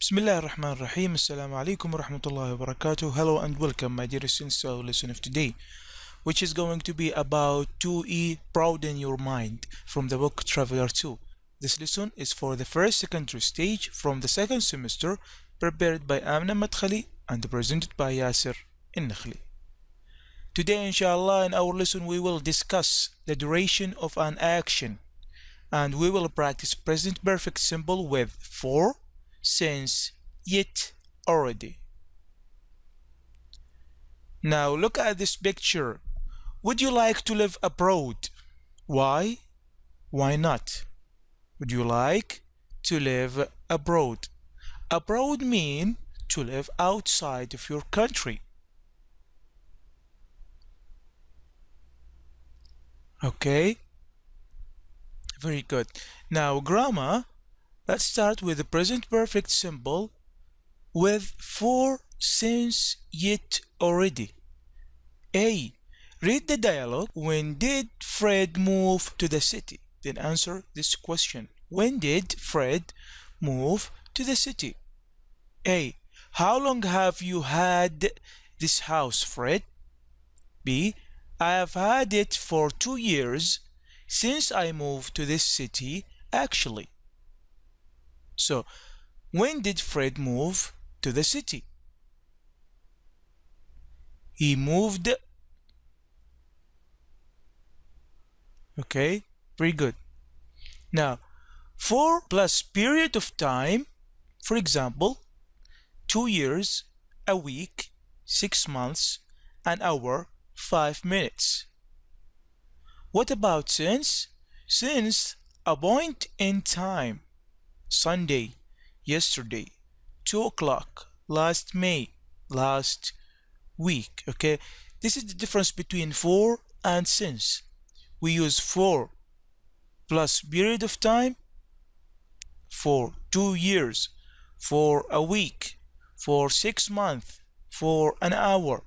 Bismillah ar-Rahman ar-Rahim. Assalamu alaikum wa rahmatullahi wa barakatuh. Hello and welcome, my dear students, to our lesson of today, which is going to be about 2E Broaden Your Mind from the book Traveler 2. This lesson is for the first secondary stage from the second semester, prepared by Amna Madkhali and presented by Yasser Innakhli. Today, inshallah, in our lesson, we will discuss the duration of an action and we will practice present perfect simple with for, since, yet, already. Now look at this picture. Would you like to live abroad? Why? Why not? Would you like to live abroad? Abroad mean to live outside of your country. Okay? Very good. Now grammar. Let's start with the present perfect simple with for, since, yet, already. A. Read the dialogue. When did Fred move to the city? Then answer this question. When did Fred move to the city? A. How long have you had this house, Fred? B. I have had it for 2 years since I moved to this city, actually. So, when did Fred move to the city? He moved. Okay, very good. Now, for plus period of time, for example, 2 years, a week, 6 months, an hour, 5 minutes. What about since? Since, a point in time. Sunday, yesterday, 2 o'clock, last May, last week. Okay, this is the difference between for and since. We use for plus period of time for 2 years, for a week, for 6 months, for an hour.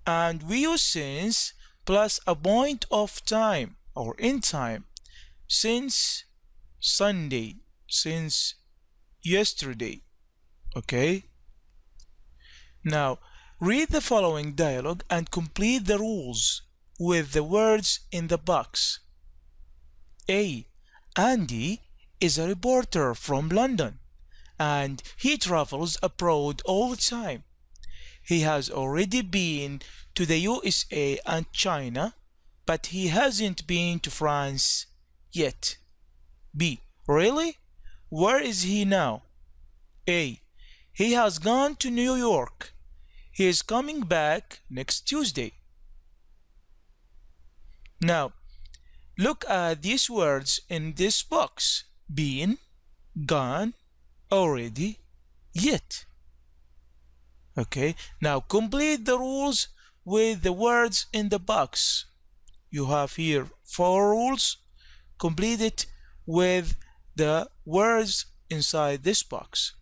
And we use since plus a point of time or in time. Since Sunday, since yesterday. Okay? Now, read the following dialogue and complete the rules with the words in the box. A. Andy is a reporter from London and he travels abroad all the time. He has already been to the USA and China, but he hasn't been to France yet. B. Really? Where is he now? A. He has gone to New York. He is coming back next Tuesday. Now, look at these words in this box. Been, gone, already, yet. Okay, now complete the rules with the words in the box. You have here 4 rules. Complete it with the words inside this box.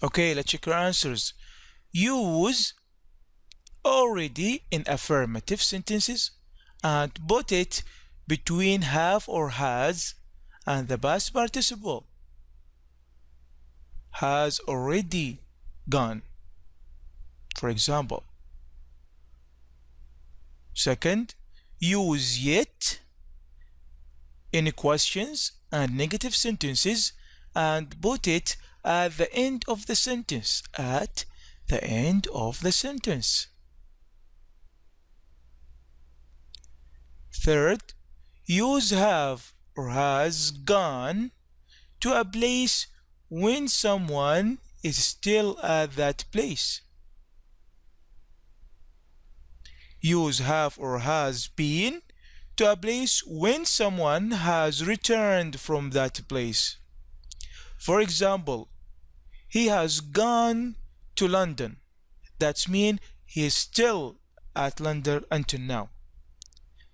Okay, let's check your answers. Use already in affirmative sentences and put it between have or has and the past participle. Has already gone, for example. Second, use yet in questions and negative sentences and put it at the end of the sentence. At the end of the sentence. Third, use have or has gone to a place when someone is still at that place. Use have or has been to a place when someone has returned from that place. For example, he has gone to London. That means he is still at London until now.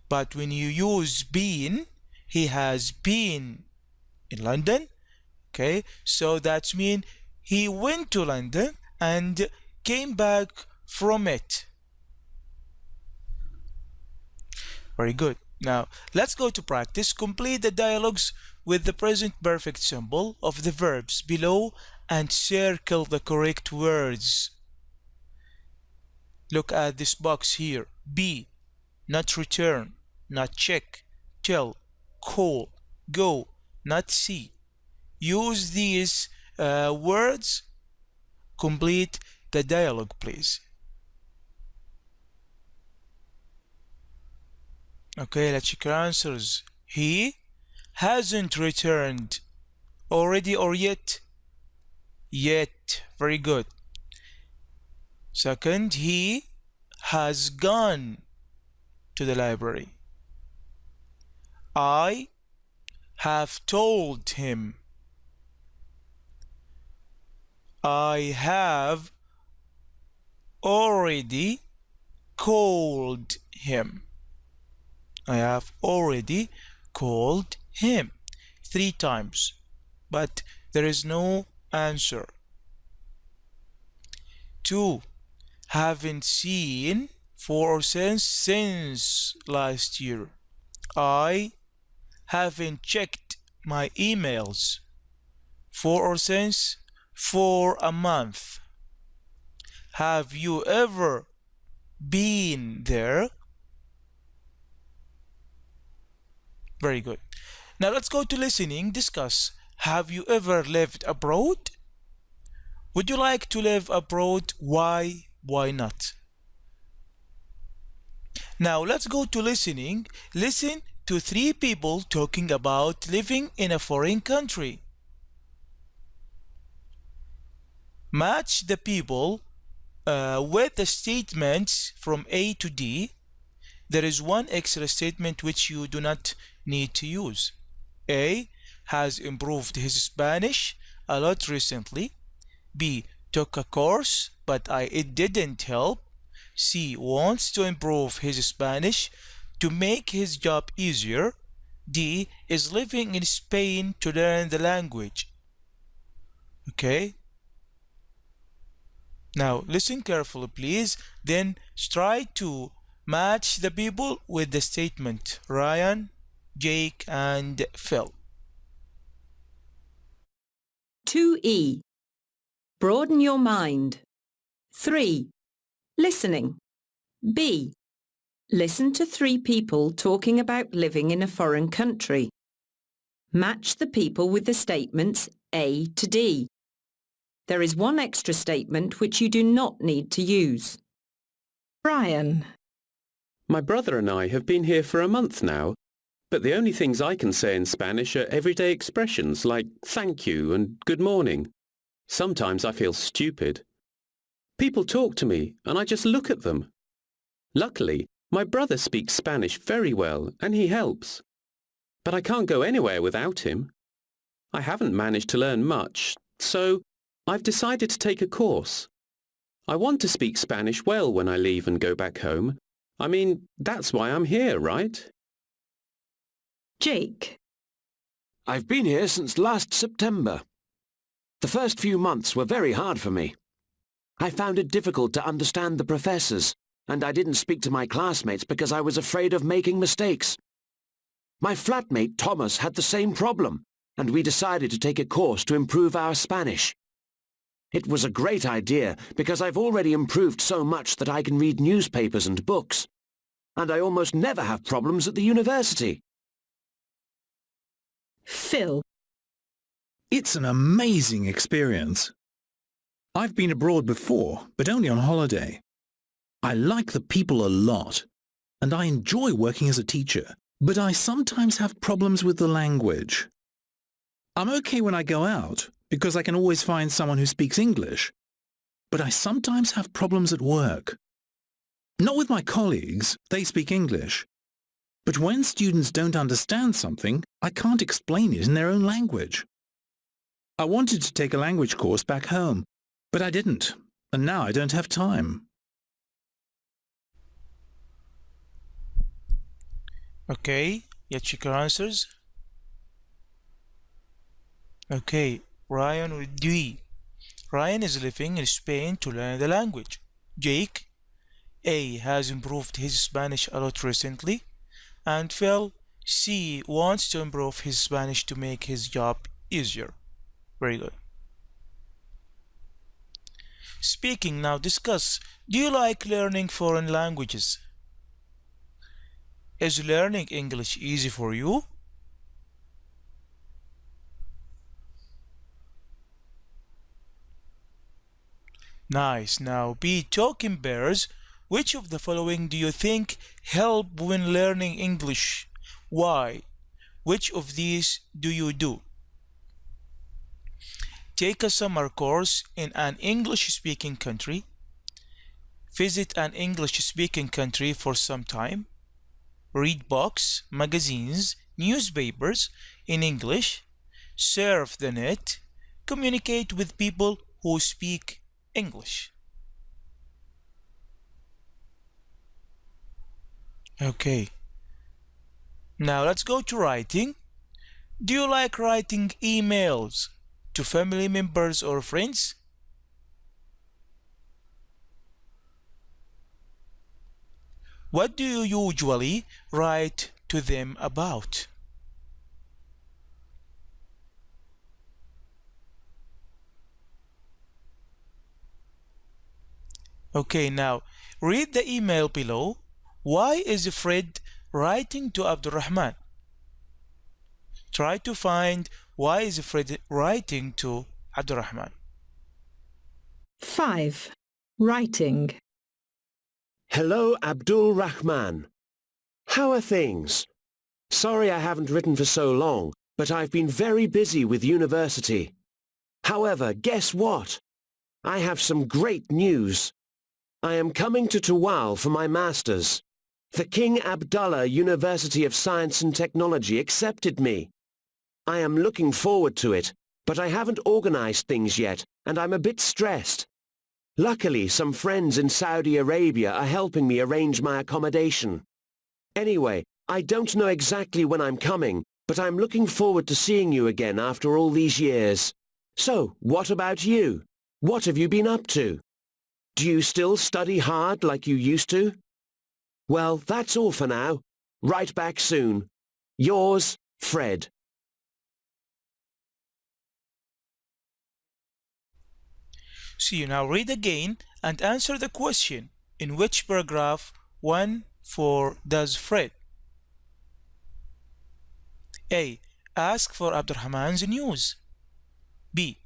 But when you use been, he has been in London. Okay, so that means he went to London and came back from it. Very good. Now, let's go to practice. Complete the dialogues with the present perfect symbol of the verbs below and circle the correct words. Look at this box here. Be, not return, not check, tell, call, go, not see. Use these words. Complete the dialogue, please. Okay, let's check your answers. He hasn't returned. Already or yet? Yet. Very good. Second, he has gone to the library. I have told him. I have already called him. I have already called him 3 times, but there is no answer. 2. Haven't seen for or since last year. I haven't checked my emails for or since for a month. Have you ever been there? Very good. Now let's go to listening. Discuss. Have you ever lived abroad? Would you like to live abroad? Why? Why not? Now let's go to listening. Listen to 3 people talking about living in a foreign country. Match the people with the statements from A to D. There is one extra statement which you do not need to use. A has improved his Spanish a lot recently. B took a course, but it didn't help. C wants to improve his Spanish to make his job easier. D is living in Spain to learn the language. Okay? Now listen carefully, please. Then try to match the people with the statement. Ryan, Jake, and Phil. 2E. Broaden your mind. 3. Listening. B. Listen to 3 people talking about living in a foreign country. Match the people with the statements A to D. There is one extra statement which you do not need to use. Brian. My brother and I have been here for a month now, but the only things I can say in Spanish are everyday expressions like thank you and good morning. Sometimes I feel stupid. People talk to me and I just look at them. Luckily, my brother speaks Spanish very well and he helps. But I can't go anywhere without him. I haven't managed to learn much, so I've decided to take a course. I want to speak Spanish well when I leave and go back home. I mean, that's why I'm here, right? Jake. I've been here since last September. The first few months were very hard for me. I found it difficult to understand the professors, and I didn't speak to my classmates because I was afraid of making mistakes. My flatmate Thomas had the same problem, and we decided to take a course to improve our Spanish. It was a great idea because I've already improved so much that I can read newspapers and books, and I almost never have problems at the university. Phil. It's an amazing experience. I've been abroad before, but only on holiday. I like the people a lot, and I enjoy working as a teacher, but I sometimes have problems with the language. I'm okay when I go out, because I can always find someone who speaks English, but I sometimes have problems at work. Not with my colleagues, they speak English. But when students don't understand something, I can't explain it in their own language. I wanted to take a language course back home, but I didn't, and now I don't have time. Okay, yeah, check your answers. Okay, Ryan with D. Ryan is living in Spain to learn the language. Jake, A, has improved his Spanish a lot recently. And Phil C wants to improve his Spanish to make his job easier. Very good. Speaking, now discuss. Do you like learning foreign languages? Is learning English easy for you? Nice. Now B, talking bears. Which of the following do you think help when learning English? Why? Which of these do you do? Take a summer course in an English-speaking country. Visit an English-speaking country for some time. Read books, magazines, newspapers in English. Surf the net. Communicate with people who speak English. Okay. Now let's go to writing. Do you like writing emails to family members or friends? What do you usually write to them about? Okay, now read the email below. Why is Fred writing to Abdurrahman? Try to find why is Fred writing to Abdurrahman. 5. Writing. Hello, Abdul Rahman. How are things? Sorry I haven't written for so long, but I've been very busy with university. However, guess what? I have some great news. I am coming to Tawal for my master's. The King Abdullah University of Science and Technology accepted me. I am looking forward to it, but I haven't organized things yet, and I'm a bit stressed. Luckily, some friends in Saudi Arabia are helping me arrange my accommodation. Anyway, I don't know exactly when I'm coming, but I'm looking forward to seeing you again after all these years. So, what about you? What have you been up to? Do you still study hard like you used to? Well, that's all for now. Write back soon. Yours, Fred. So you now read again and answer the question. In which paragraph 1-4 does Fred? A. Ask for Abdurrahman's news. B.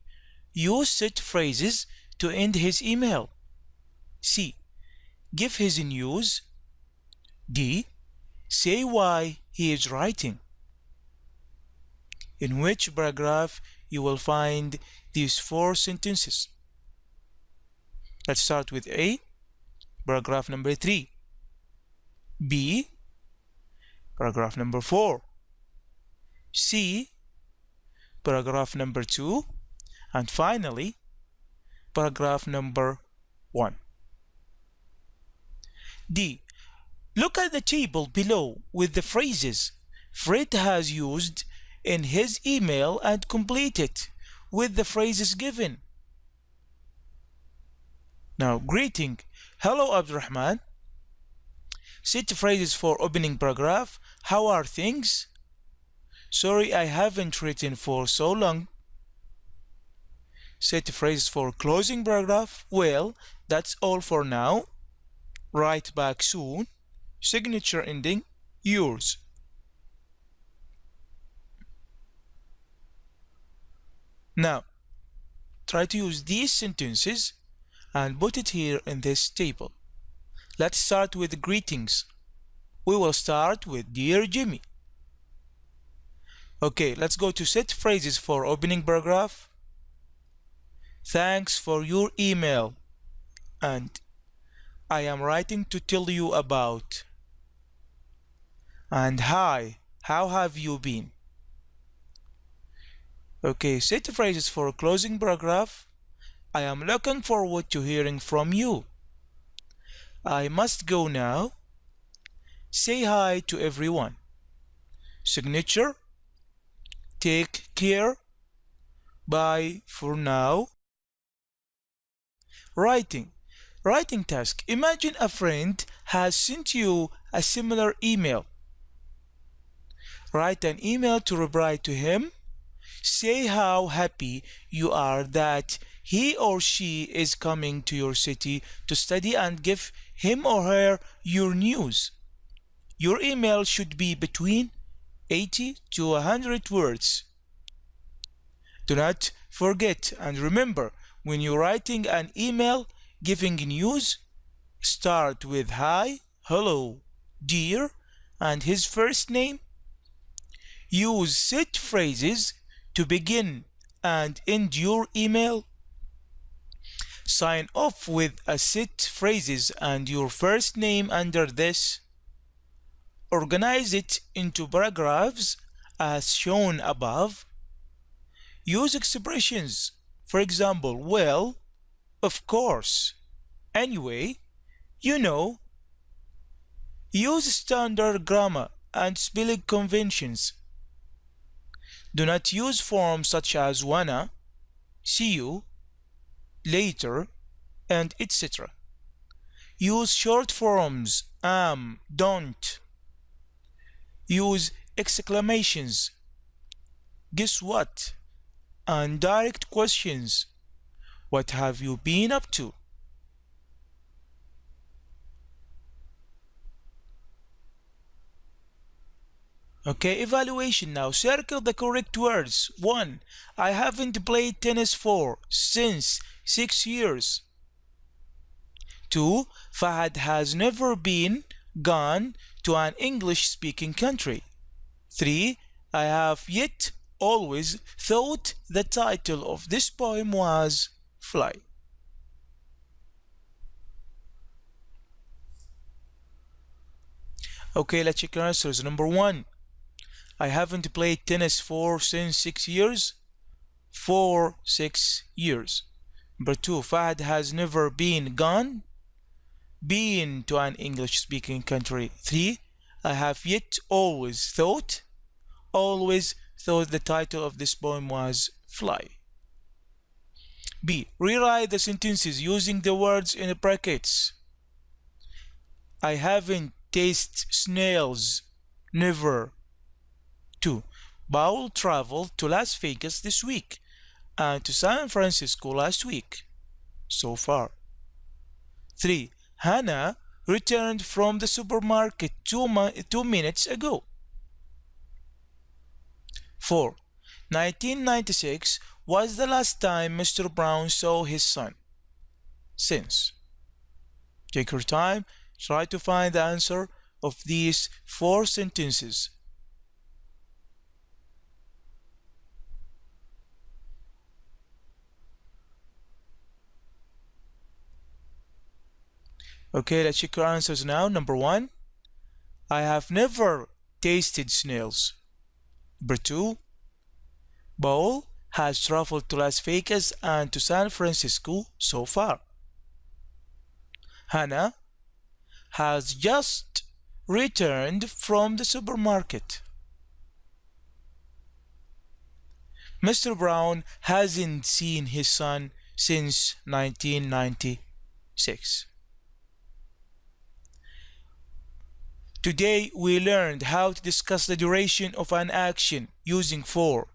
Use set phrases to end his email. C. Give his news. D. Say why he is writing. In which paragraph you will find these 4 sentences? Let's start with A, paragraph number 3. B, paragraph number 4. C, paragraph number 2. And finally, paragraph number 1. D. Look at the table below with the phrases Fred has used in his email and complete it with the phrases given. Now, greeting. Hello, Abdurrahman. Set phrases for opening paragraph. How are things? Sorry, I haven't written for so long. Set phrases for closing paragraph. Well, that's all for now. Write back soon. Signature ending. Yours. Now, try to use these sentences and put it here in this table. Let's start with greetings. We will start with Dear Jimmy. Okay, let's go to set phrases for opening paragraph. Thanks for your email. And I am writing to tell you about. And hi, how have you been? Okay, set phrases for closing paragraph. I am looking forward to hearing from you. I must go now. Say hi to everyone. Signature. Take care. Bye for now. Writing. Writing task. Imagine a friend has sent you a similar email. Write an email to reply to him. Say how happy you are that he or she is coming to your city to study and give him or her your news. Your email should be between 80 to 100 words. Do not forget and remember, when you're writing an email giving news, start with hi, hello, dear, and his first name. Use set phrases to begin and end your email. Sign off with a set phrases and your first name under this. Organize it into paragraphs as shown above. Use expressions, for example, well, of course, anyway, you know. Use standard grammar and spelling conventions. Do not use forms such as wanna, see you, later, and etc. Use short forms don't. Use exclamations, guess what, and direct questions. What have you been up to? Okay, evaluation now. Circle the correct words. 1. I haven't played tennis for since 6 years. 2. Fahad has never been gone to an English-speaking country. 3. I have yet always thought the title of this poem was Fly. Okay, let's check your answers. Number 1. I haven't played tennis for since 6 years. For 6 years. Number 2. Fahad has never been gone. Been to an English-speaking country. 3. I have yet always thought. Always thought the title of this poem was Fly. B. Rewrite the sentences using the words in brackets. I haven't tasted snails. Never. 2. Paul traveled to Las Vegas this week and to San Francisco last week. So far. 3. Hannah returned from the supermarket 2 minutes ago. 4. 1996 was the last time Mr. Brown saw his son. Since. Take your time, try to find the answer of these 4 sentences. Okay, let's check your answers now. Number 1. I have never tasted snails. Number 2. Paul has traveled to Las Vegas and to San Francisco so far. Hannah has just returned from the supermarket. Mr. Brown hasn't seen his son since 1996. Today we learned how to discuss the duration of an action using for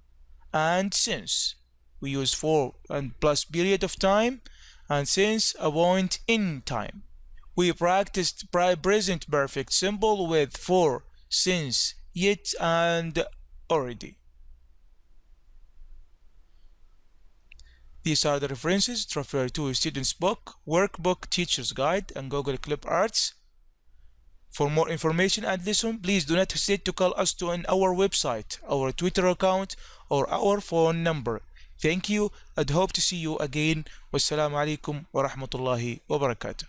and since. We use for and plus period of time and since a point in time. We practiced present perfect simple with for, since, yet, and already. These are the references to refer to student's book, workbook, teacher's guide, and Google Clip Arts. For more information and lesson, please do not hesitate to call us on our website, our Twitter account, or our phone number. Thank you and hope to see you again. Wassalamu alaikum wa rahmatullahi wa barakatuh.